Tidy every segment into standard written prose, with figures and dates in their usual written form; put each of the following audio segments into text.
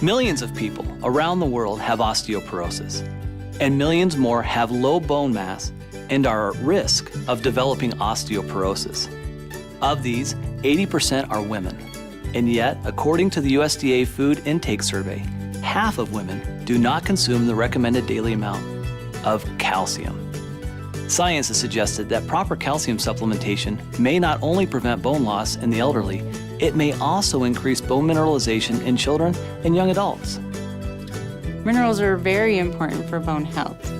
Millions of people around the world have osteoporosis, and millions more have low bone mass and are at risk of developing osteoporosis. Of these, 80% are women, and yet, according to the USDA Food Intake Survey, half of women do not consume the recommended daily amount of calcium. Science has suggested that proper calcium supplementation may not only prevent bone loss in the elderly, it may also increase bone mineralization in children and young adults. Minerals are very important for bone health.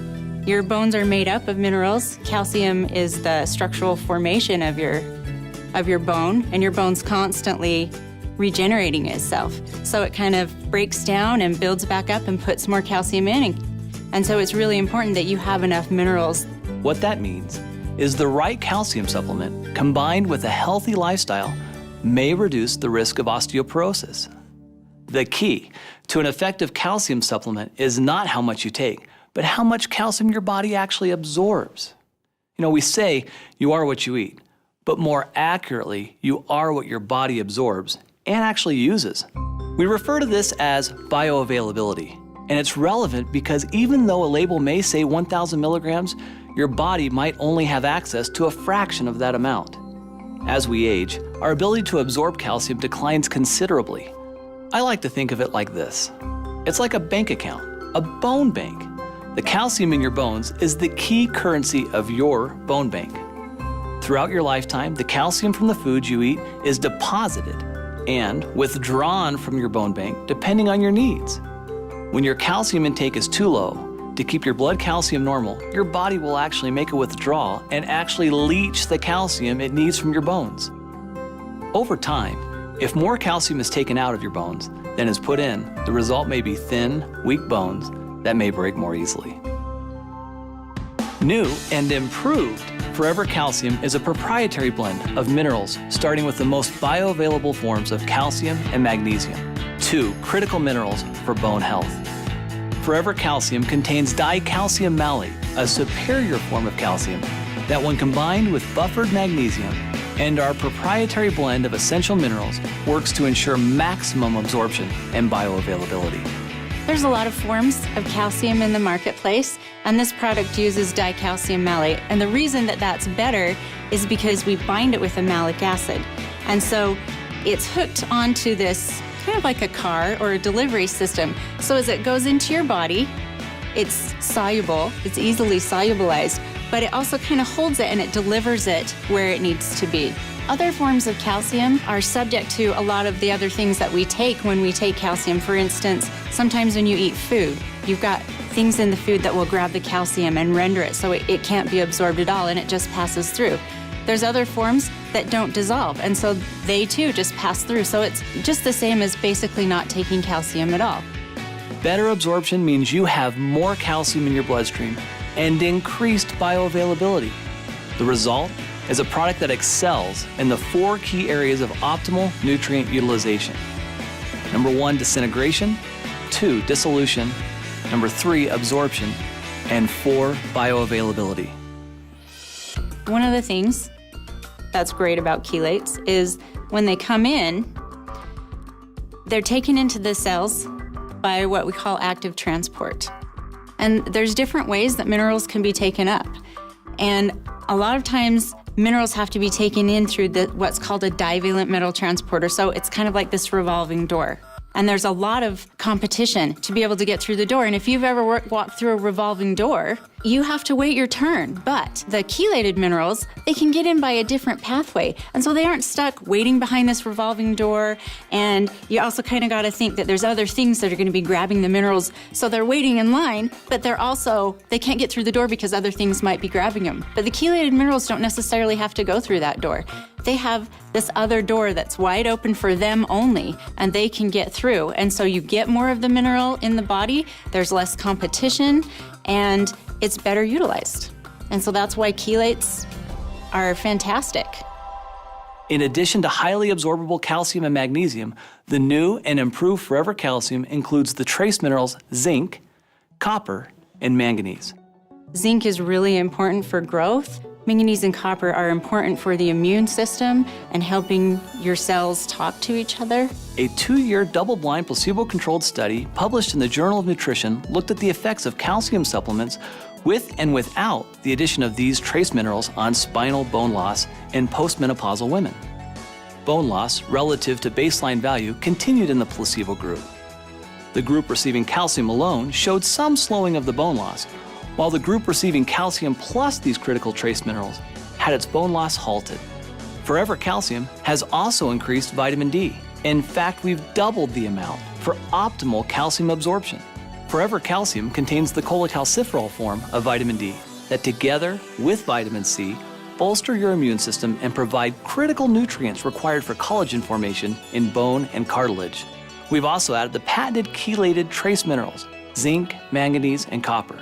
Your bones are made up of minerals. Calcium is the structural formation of your bone, and your bone's constantly regenerating itself. So it kind of breaks down and builds back up and puts more calcium in. And so it's really important that you have enough minerals. What that means is the right calcium supplement combined with a healthy lifestyle may reduce the risk of osteoporosis. The key to an effective calcium supplement is not how much you take, but how much calcium your body actually absorbs. You know, we say you are what you eat, but more accurately, you are what your body absorbs and actually uses. We refer to this as bioavailability, and it's relevant because even though a label may say 1,000 milligrams, your body might only have access to a fraction of that amount. As we age, our ability to absorb calcium declines considerably. I like to think of it like this. It's like a bank account, a bone bank. The calcium in your bones is the key currency of your bone bank. Throughout your lifetime, the calcium from the foods you eat is deposited and withdrawn from your bone bank depending on your needs. When your calcium intake is too low, to keep your blood calcium normal, your body will actually make a withdrawal and actually leach the calcium it needs from your bones. Over time, if more calcium is taken out of your bones than is put in, the result may be thin, weak bones that may break more easily. New and improved Forever Calcium is a proprietary blend of minerals starting with the most bioavailable forms of calcium and magnesium, two critical minerals for bone health. Forever Calcium contains dicalcium malate, a superior form of calcium that when combined with buffered magnesium and our proprietary blend of essential minerals works to ensure maximum absorption and bioavailability. There's a lot of forms of calcium in the marketplace, and this product uses dicalcium malate. And the reason that that's better is because we bind it with a malic acid. And so it's hooked onto this kind of like a car or a delivery system. So as it goes into your body, it's soluble, it's easily solubilized, but it also kind of holds it and it delivers it where it needs to be. Other forms of calcium are subject to a lot of the other things that we take when we take calcium. For instance, sometimes when you eat food, you've got things in the food that will grab the calcium and render it so it can't be absorbed at all and it just passes through. There's other forms that don't dissolve, and so they too just pass through. So it's just the same as basically not taking calcium at all. Better absorption means you have more calcium in your bloodstream and increased bioavailability. The result is a product that excels in the 4 key areas of optimal nutrient utilization. Number 1, disintegration. 2, dissolution. Number 3, absorption. And 4, bioavailability. One of the things that's great about chelates is when they come in, they're taken into the cells by what we call active transport. And there's different ways that minerals can be taken up. And a lot of times, minerals have to be taken in through what's called a divalent metal transporter. So it's kind of like this revolving door. And there's a lot of competition to be able to get through the door. And if you've ever walked through a revolving door, you have to wait your turn. But the chelated minerals, they can get in by a different pathway. And so they aren't stuck waiting behind this revolving door. And you also kind of got to think that there's other things that are going to be grabbing the minerals. So they're waiting in line, but they can't get through the door because other things might be grabbing them. But the chelated minerals don't necessarily have to go through that door. They have this other door that's wide open for them only, and they can get through. And so you get more of the mineral in the body, there's less competition, and it's better utilized. And so that's why chelates are fantastic. In addition to highly absorbable calcium and magnesium, the new and improved Forever Calcium includes the trace minerals zinc, copper, and manganese. Zinc is really important for growth. Manganese and copper are important for the immune system and helping your cells talk to each other. A 2-year double-blind placebo-controlled study published in the Journal of Nutrition looked at the effects of calcium supplements with and without the addition of these trace minerals on spinal bone loss in postmenopausal women. Bone loss relative to baseline value continued in the placebo group. The group receiving calcium alone showed some slowing of the bone loss, while the group receiving calcium plus these critical trace minerals had its bone loss halted. Forever Calcium has also increased vitamin D. In fact, we've doubled the amount for optimal calcium absorption. Forever Calcium contains the cholecalciferol form of vitamin D that together with vitamin C bolster your immune system and provide critical nutrients required for collagen formation in bone and cartilage. We've also added the patented chelated trace minerals, zinc, manganese, and copper,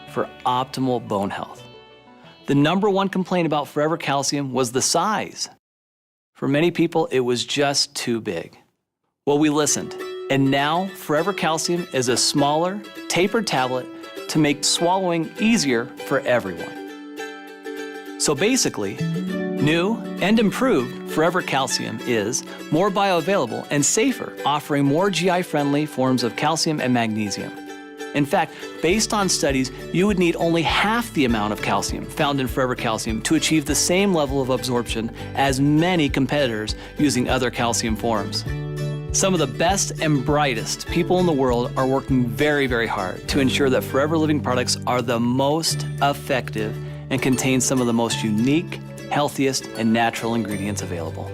for optimal bone health. The number one complaint about Forever Calcium was the size. For many people, it was just too big. Well, we listened, and now Forever Calcium is a smaller, tapered tablet to make swallowing easier for everyone. So basically, new and improved Forever Calcium is more bioavailable and safer, offering more GI-friendly forms of calcium and magnesium. In fact, based on studies, you would need only half the amount of calcium found in Forever Calcium to achieve the same level of absorption as many competitors using other calcium forms. Some of the best and brightest people in the world are working very, very hard to ensure that Forever Living products are the most effective and contain some of the most unique, healthiest, and natural ingredients available.